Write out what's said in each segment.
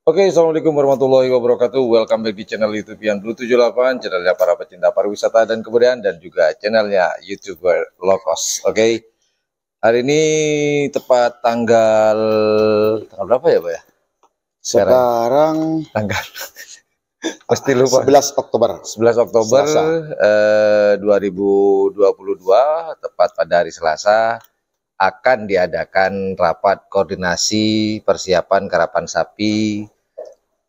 Oke, Assalamualaikum warahmatullahi wabarakatuh. Welcome back di channel YouTube yang Blue 78, channelnya para pecinta pariwisata dan kebudayaan, dan juga channelnya YouTuber low cost. Oke, hari ini tepat tanggal berapa ya, Pak ya? Sekarang tanggal pasti lupa. 11 Oktober. 11 Oktober 2022, tepat pada hari Selasa, akan diadakan rapat koordinasi persiapan karapan sapi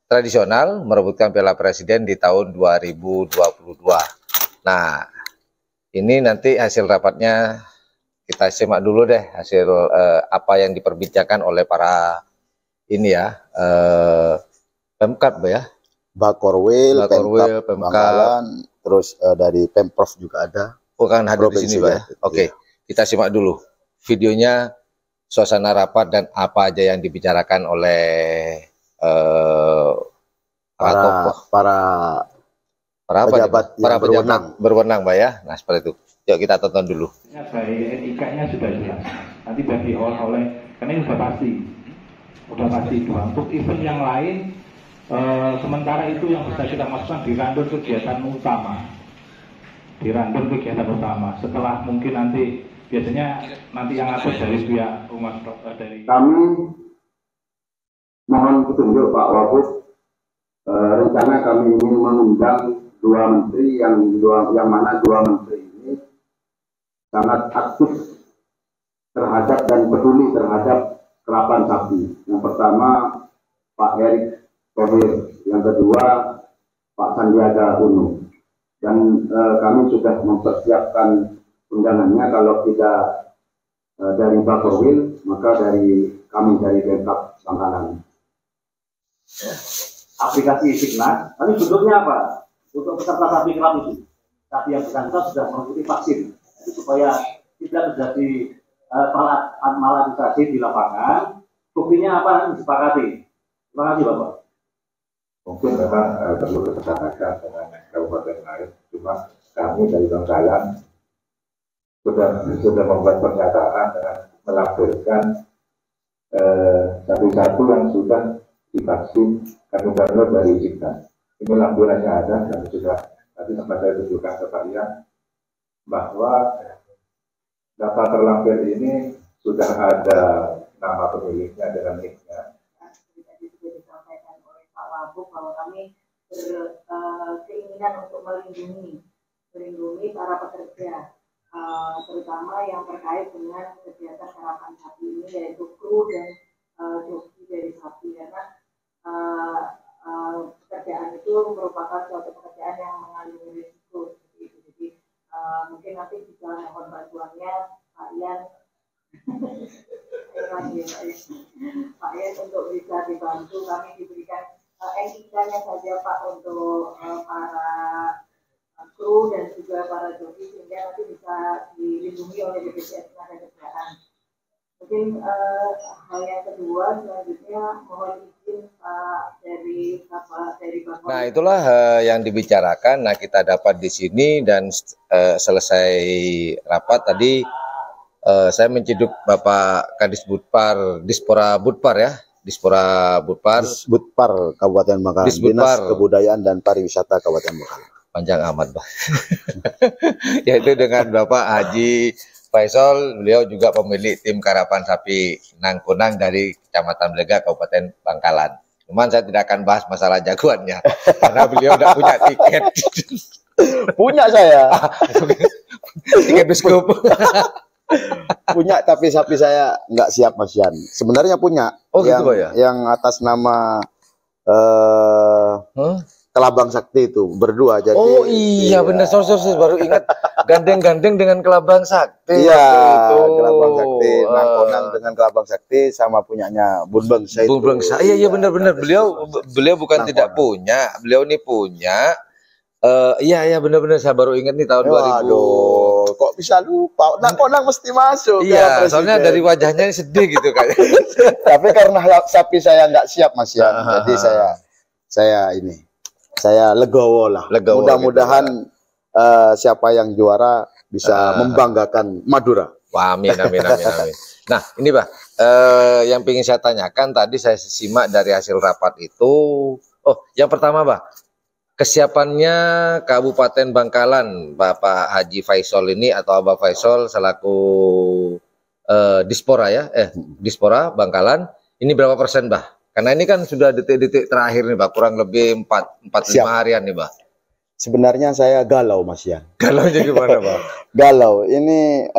tradisional merebutkan Piala Presiden di tahun 2022. Nah, ini nanti hasil rapatnya kita simak dulu deh, hasil apa yang diperbincangkan oleh para ini ya, Pemkab ya. Bakorwil, Pemkab, Bangkalan, terus dari Pemprov juga ada. Bukan hadir di sini, Pak ya. Oke, kita simak dulu videonya, suasana rapat dan apa aja yang dibicarakan oleh para pejabat berwenang, Pak ya. Nah, seperti itu. Yuk kita tonton dulu. Baik, etikanya sudah jelas. Nanti bagi oleh karena ini sudah pasti dua. Untuk event yang lain, sementara itu yang bisa kita masukkan di rundown kegiatan utama. Setelah mungkin nanti biasanya yang atur dari pihak rumah dari kami mohon petunjuk Pak Wagub. Rencana kami ingin mengundang dua menteri yang mana dua menteri ini sangat aktif terhadap dan peduli terhadap karapan sapi. Yang pertama Pak Erick Thohir, yang kedua Pak Sandiaga Uno. Dan kami sudah mempersiapkan undangannya, kalau tidak dari Bakorwil, maka dari kami dari Pemkab Bangkalan. Aplikasi Signa, tapi bentuknya apa? Untuk peserta sapi kerap itu, sapi yang bersangkutan sudah mengikuti vaksin, itu supaya tidak terjadi maladministrasi di lapangan. Buktinya apa? Disepakati. Terima kasih Bapak. Mungkin memang perlu kesepakatan dengan kabupaten lain, cuma kami dari Bangkalan sudah membuat pernyataan dengan melampirkan satu-satu yang sudah divaksin kandungan dari Signa. Ini lampirannya ada, dan sudah tadi sempat saya tunjukkan ke Pak Ian bahwa data terlampir ini sudah ada nama pemiliknya dengan nicknya. Tadi sudah disampaikan oleh Pak Wagub bahwa kami berkeinginan untuk melindungi para pekerja, terutama yang terkait dengan kegiatan karapan sapi ini, yaitu kru dan joki dari sapi, karena pekerjaan itu merupakan suatu pekerjaan yang mengandung risiko seperti itu. Jadi mungkin nanti bisa mohon bantuannya Pak Ian Pak Ian untuk bisa dibantu, kami diberikan NIK-nya saja Pak untuk para kru dan juga para joki, sehingga nanti bisa dilindungi oleh BPJS Ketenagakerjaan. Mungkin hal yang kedua selanjutnya mohon izin Pak dari Bapak. Nah, itulah yang dibicarakan. Nah, kita dapat di sini, dan selesai rapat tadi saya menciduk Bapak Kadis Budpar, Dispora Budpar Kabupaten Bangkalan, Dinas Kebudayaan dan Pariwisata Kabupaten Bangkalan. Panjang amat, Pak. Yaitu dengan Bapak Haji Faisal, beliau juga pemilik tim karapan sapi Nangkunang dari Kecamatan Belega, Kabupaten Bangkalan. Cuman saya tidak akan bahas masalah jagoannya, karena beliau tidak punya tiket. Punya saya. Tiket biskup. Punya, tapi sapi saya nggak siap Mas Yan. Sebenarnya punya. Oh gitu ya? Yang atas nama Kelabang Sakti itu berdua. Jadi, oh iya, benar, sorry, baru ingat, gandeng-gandeng dengan Kelabang Sakti. Iya, Kelabang Sakti, Nangkonang dengan Kelabang Sakti sama punyanya Bun Bangsa. Bun Bangsa, iya benar-benar. Beliau bukan Nangkonang. Tidak punya, beliau ini punya. Iya benar-benar, saya baru ingat nih tahun 2000. Aduh, kok bisa lupa? Nangkonang mesti masuk. Iya, soalnya dari wajahnya sedih gitu kan. Tapi karena sapi saya nggak siap Mas Yan, jadi saya legowo lah. Mudah-mudahan gitu, siapa yang juara bisa membanggakan Madura. Wah, amin. Nah, ini Pak, yang ingin saya tanyakan tadi saya simak dari hasil rapat itu. Oh, yang pertama, Bah, kesiapannya Kabupaten Bangkalan, Bapak Haji Faisal ini atau Abah Faisal selaku Dispora ya, Dispora Bangkalan, ini berapa persen, Bah? Karena ini kan sudah detik-detik terakhir nih, Bah, kurang lebih 4-5 harian nih, Bah. Sebenarnya saya galau, Mas Yan. Galau jadi gimana, Bah? Galau. Ini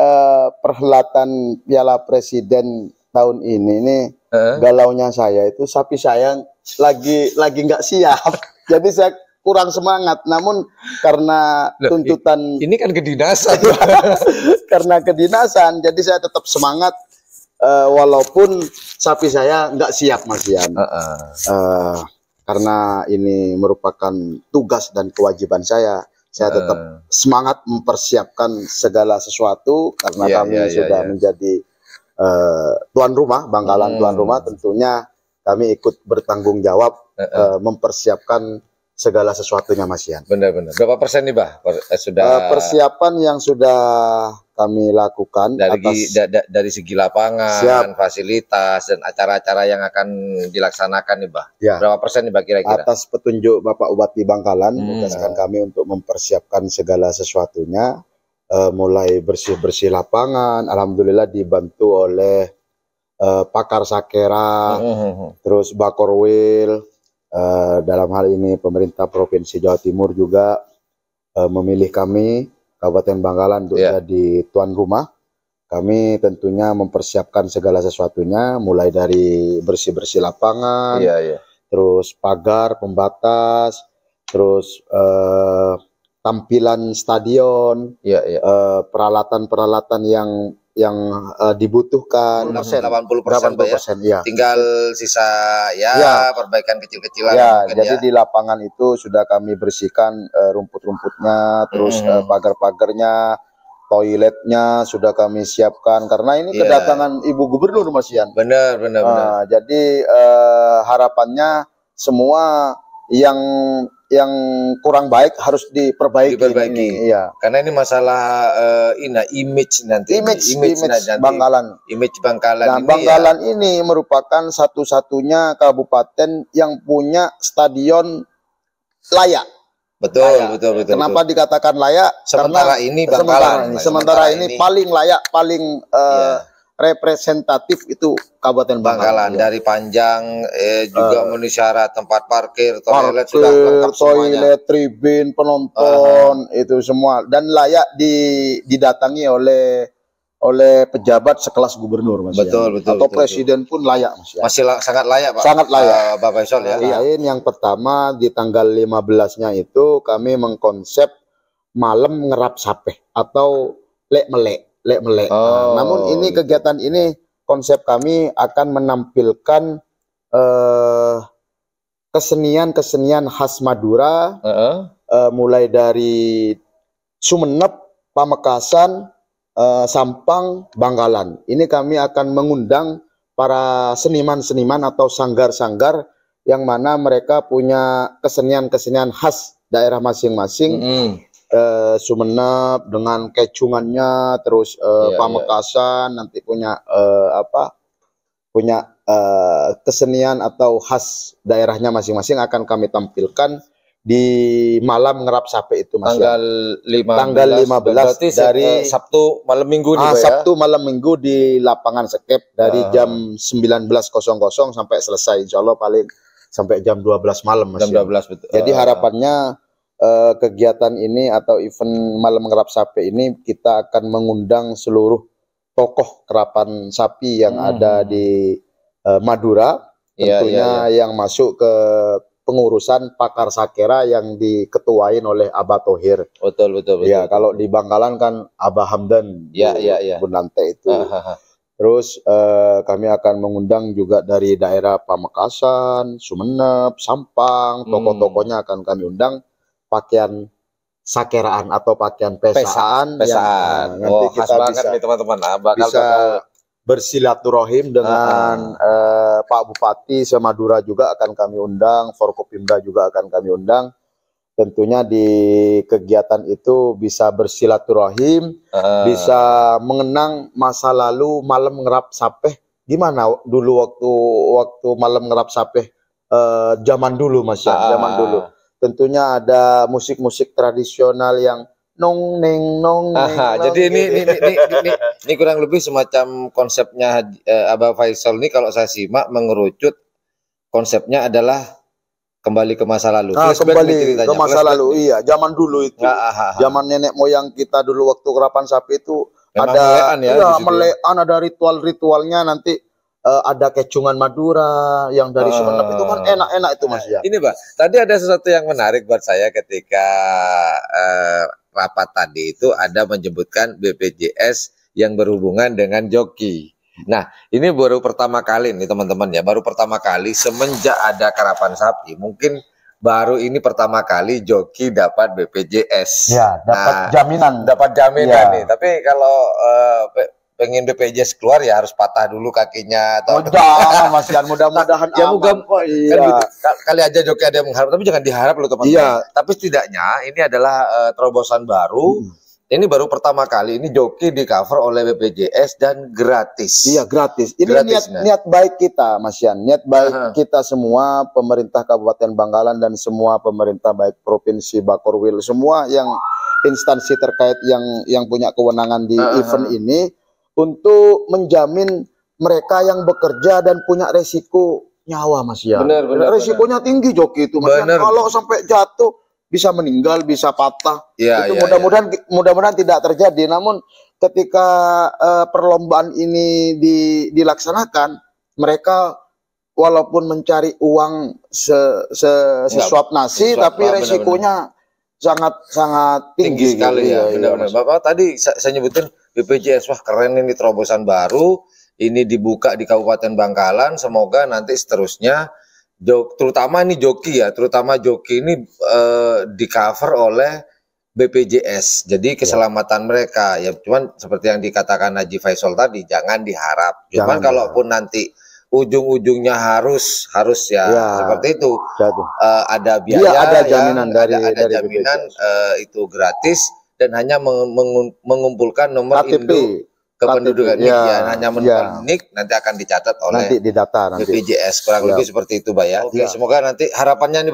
perhelatan Piala Presiden tahun ini galaunya saya itu sapi saya lagi nggak siap. Jadi saya kurang semangat. Namun karena tuntutan ini kan kedinasan. karena kedinasan, jadi saya tetap semangat walaupun sapi saya nggak siap, Mas Yan. Karena ini merupakan tugas dan kewajiban saya tetap semangat mempersiapkan segala sesuatu karena kami sudah menjadi tuan rumah, Bangkalan tuan rumah, tentunya kami ikut bertanggung jawab mempersiapkan segala sesuatunya, Mas Yan. Benar-benar. Berapa persen nih, Bah? Sudah persiapan yang sudah kami lakukan dari segi lapangan, fasilitas dan acara-acara yang akan dilaksanakan nih, Bah. Ya. Berapa persen nih, Bah, kira-kira? Atas petunjuk Bapak Bupati Bangkalan, menugaskan kami untuk mempersiapkan segala sesuatunya. Mulai bersih-bersih lapangan, alhamdulillah dibantu oleh pakar Sakera, terus Bakorwil, dalam hal ini pemerintah Provinsi Jawa Timur juga memilih kami Kabupaten Bangkalan untuk jadi tuan rumah. Kami tentunya mempersiapkan segala sesuatunya, mulai dari bersih-bersih lapangan, terus pagar pembatas, terus tampilan stadion, peralatan-peralatan yang dibutuhkan. 80%, ya. Tinggal sisa perbaikan kecil-kecilan. Jadi di lapangan itu sudah kami bersihkan rumput-rumputnya, terus pagar-pagarnya, toiletnya sudah kami siapkan karena ini kedatangan Ibu Gubernur, Mas Yan. Benar. Jadi harapannya semua yang kurang baik harus diperbaiki. Iya. Karena ini masalah image nanti. Image Bangkalan. Image Bangkalan. Nah, Bangkalan ini merupakan satu-satunya kabupaten yang punya stadion layak. Betul. Kenapa dikatakan layak? Sementara ini Bangkalan. Sementara ini paling layak, paling representatif itu Kabupaten Bangkalan. Dari panjang juga memenuhi syarat tempat parkir, toilet sudah lengkap semuanya. Toilet, tribun, penonton itu semua dan layak didatangi oleh pejabat sekelas gubernur, Mas. Betul. Atau presiden pun layak, Mas. Masih sangat layak, Pak. Sangat layak, Bapak Faisal ya. Yang pertama di tanggal 15-nya itu kami mengkonsep malam ngerap sape atau lek melek. Namun ini kegiatan ini konsep kami akan menampilkan kesenian khas Madura, mulai dari Sumeneb, Pamekasan, Sampang, Bangkalan. Ini kami akan mengundang para seniman-seniman atau sanggar-sanggar yang mana mereka punya kesenian-kesenian khas daerah masing-masing. Sumeneb dengan kecungannya, terus Pamekasan nanti punya kesenian atau khas daerahnya masing-masing akan kami tampilkan di malam ngerap sape itu, Mas. Tanggal 15 dari Sabtu malam Minggu Sabtu malam Minggu di lapangan Sekep dari jam 19.00 sampai selesai, insya Allah paling sampai jam 12 malam, Mas. Jam 12, betul. Jadi harapannya kegiatan ini atau event malam ngerap sapi ini kita akan mengundang seluruh tokoh kerapan sapi yang ada di Madura, tentunya yang masuk ke pengurusan pakar Sakera yang diketuain oleh Abah Thohir. Betul. Ya, kalau di Bangkalan kan Abah Hamdan, Bunante itu. Terus kami akan mengundang juga dari daerah Pamekasan, Sumeneb, Sampang, tokoh-tokohnya akan kami undang. Pakaian sakeraan atau pakaian pesaan. Nanti kita bisa nih, teman-teman. Bisa bersilaturahim dengan Pak Bupati Semadura juga akan kami undang, Forkopimda juga akan kami undang. Tentunya di kegiatan itu bisa bersilaturahim, bisa mengenang masa lalu malam ngerap sapeh gimana dulu waktu malam ngerap sapeh zaman dulu Mas ya, zaman dulu. Tentunya ada musik-musik tradisional yang nong neng nong neng. Jadi ini kurang lebih semacam konsepnya Abah Faisal ini kalau saya simak mengerucut konsepnya adalah kembali ke masa lalu. Kembali ke masa lalu, iya. Zaman dulu itu, zaman nenek moyang kita dulu waktu kerapan sapi itu memang ada melean, ada ritual-ritualnya. Nanti ada kecungan Madura yang dari Sumeneb itu kan enak-enak itu Mas ya. Ini Pak, tadi ada sesuatu yang menarik buat saya ketika rapat tadi itu ada menyebutkan BPJS yang berhubungan dengan joki. Nah, ini baru pertama kali nih teman-teman ya, baru pertama kali semenjak ada karapan sapi, mungkin baru ini pertama kali joki dapat BPJS. Ya, dapat jaminan. Dapat jaminan nih. Tapi kalau pengen BPJS keluar ya harus patah dulu kakinya atau Mas Yan, mudah-mudahan ya kan gitu. Kali aja joki ada yang mengharap, tapi jangan diharap loh teman-teman. Iya. Tapi setidaknya ini adalah terobosan baru. Ini baru pertama kali ini joki di cover oleh BPJS dan gratis. Iya, gratis. Ini niat baik kita, Mas Yan. Niat baik kita semua, pemerintah Kabupaten Bangkalan dan semua pemerintah baik provinsi, Bakorwil, semua yang instansi terkait yang punya kewenangan di event ini untuk menjamin mereka yang bekerja dan punya resiko nyawa, Mas Yan. Benar. Resikonya tinggi joki itu, Mas Yan. Kalau sampai jatuh bisa meninggal, bisa patah. Itu mudah-mudahan tidak terjadi. Namun ketika perlombaan ini dilaksanakan, mereka walaupun mencari uang sesuap nasi, tapi resikonya sangat tinggi sekali ya. Benar-benar. Bapak tadi saya nyebutin BPJS, wah keren ini terobosan baru. Ini dibuka di Kabupaten Bangkalan. Semoga nanti seterusnya terutama ini joki ya, terutama joki ini di cover oleh BPJS. Jadi keselamatan mereka ya, cuman seperti yang dikatakan Haji Faisal tadi, jangan diharap. Cuman kalaupun nanti ujung-ujungnya harus ya seperti itu, ada biaya, ada jaminan dari jaminan itu gratis dan hanya mengumpulkan nomor KTP. Kependudukan hanya menempel nik nanti akan dicatat oleh nanti didata BPJS kurang lebih seperti itu, Pak ya. Oke, semoga nanti harapannya nih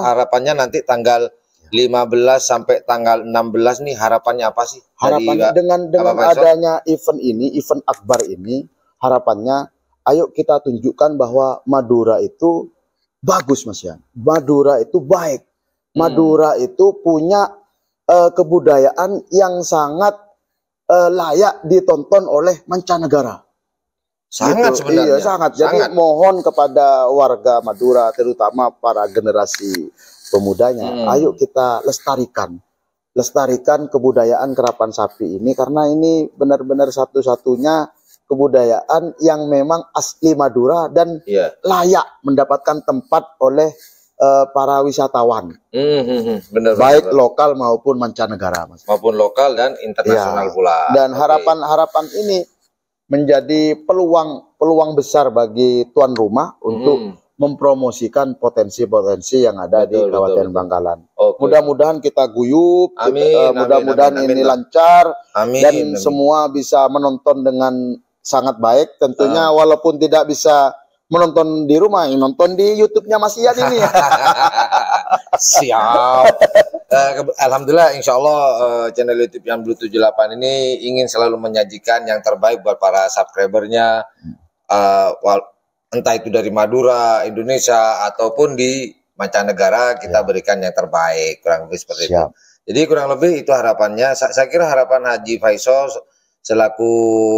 harapannya nanti tanggal 15 sampai tanggal 16 nih harapannya apa sih? Harapannya dengan adanya event ini, event akbar ini, harapannya ayo kita tunjukkan bahwa Madura itu bagus, Mas Yan. Madura itu baik. Madura itu punya kebudayaan yang sangat layak ditonton oleh mancanegara. Sangat gitu. Iya, sangat. Jadi mohon kepada warga Madura, terutama para generasi pemudanya, ayo kita lestarikan kebudayaan kerapan sapi ini, karena ini benar-benar satu-satunya kebudayaan yang memang asli Madura dan layak mendapatkan tempat oleh para wisatawan, baik lokal maupun mancanegara, Mas. Maupun lokal dan internasional pula. Dan harapan ini menjadi peluang besar bagi tuan rumah untuk mempromosikan potensi-potensi yang ada di Kabupaten Bangkalan. Mudah-mudahan kita guyup, mudah-mudahan ini lancar, dan semua bisa menonton dengan sangat baik. Tentunya walaupun tidak bisa menonton di rumah, nonton di YouTube-nya Mas Yan ini. Siap. Alhamdulillah, insya Allah channel YouTube yang Blue 78 ini ingin selalu menyajikan yang terbaik buat para subscribernya, entah itu dari Madura, Indonesia, ataupun di mancanegara, kita berikan yang terbaik, kurang lebih seperti itu. Jadi kurang lebih itu harapannya. Saya kira harapan Haji Faisal selaku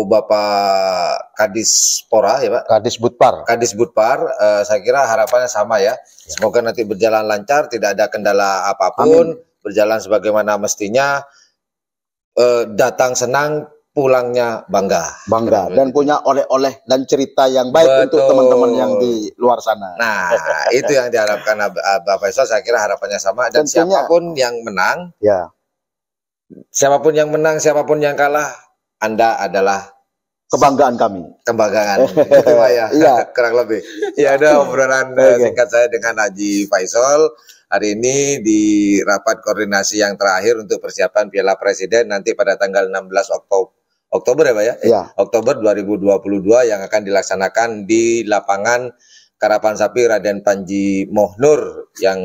Bapak Kadis Pora ya Pak, Kadis Budpar, saya kira harapannya sama ya. Semoga nanti berjalan lancar, tidak ada kendala apapun, berjalan sebagaimana mestinya, datang senang, pulangnya bangga, dan punya oleh-oleh dan cerita yang baik untuk teman-teman yang di luar sana. Nah, itu yang diharapkan Bapak Faisal. Saya kira harapannya sama, dan tentunya, siapapun yang menang, siapapun yang menang, siapapun yang kalah, Anda adalah kebanggaan kami. Kebanggaan. Itu ya, kurang lebih. Ya ada obrolan singkat saya dengan Haji Faisal hari ini di rapat koordinasi yang terakhir untuk persiapan Piala Presiden nanti pada tanggal 16 Oktober ya Pak ya? Iya. Oktober 2022 yang akan dilaksanakan di lapangan Karapan Sapi Raden Panji Mohnur yang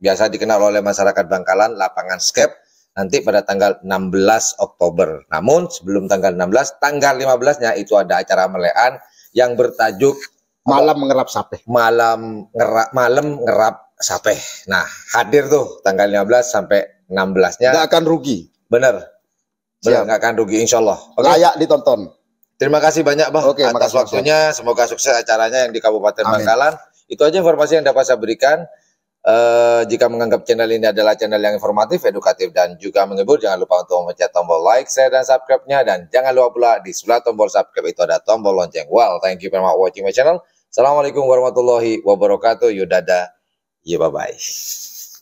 biasa dikenal oleh masyarakat Bangkalan, lapangan skep, nanti pada tanggal 16 Oktober. Namun sebelum tanggal 16, tanggal 15-nya itu ada acara melean yang bertajuk Malam Ngerap Sape. Malam ngerap sape. Nah, hadir tuh tanggal 15 sampai 16-nya. Nggak akan rugi. Bener. Bener, nggak akan rugi insya Allah. Layak ditonton. Terima kasih banyak Bah atas waktunya. Semoga sukses acaranya yang di Kabupaten Bangkalan. Itu aja informasi yang dapat saya berikan. Jika menganggap channel ini adalah channel yang informatif, edukatif, dan juga menghibur, jangan lupa untuk memencet tombol like, share, dan subscribe-nya. Dan jangan lupa pula di sebelah tombol subscribe itu ada tombol lonceng. Well, thank you very much for watching my channel. Assalamualaikum warahmatullahi wabarakatuh. Yudada. Ya, bye-bye.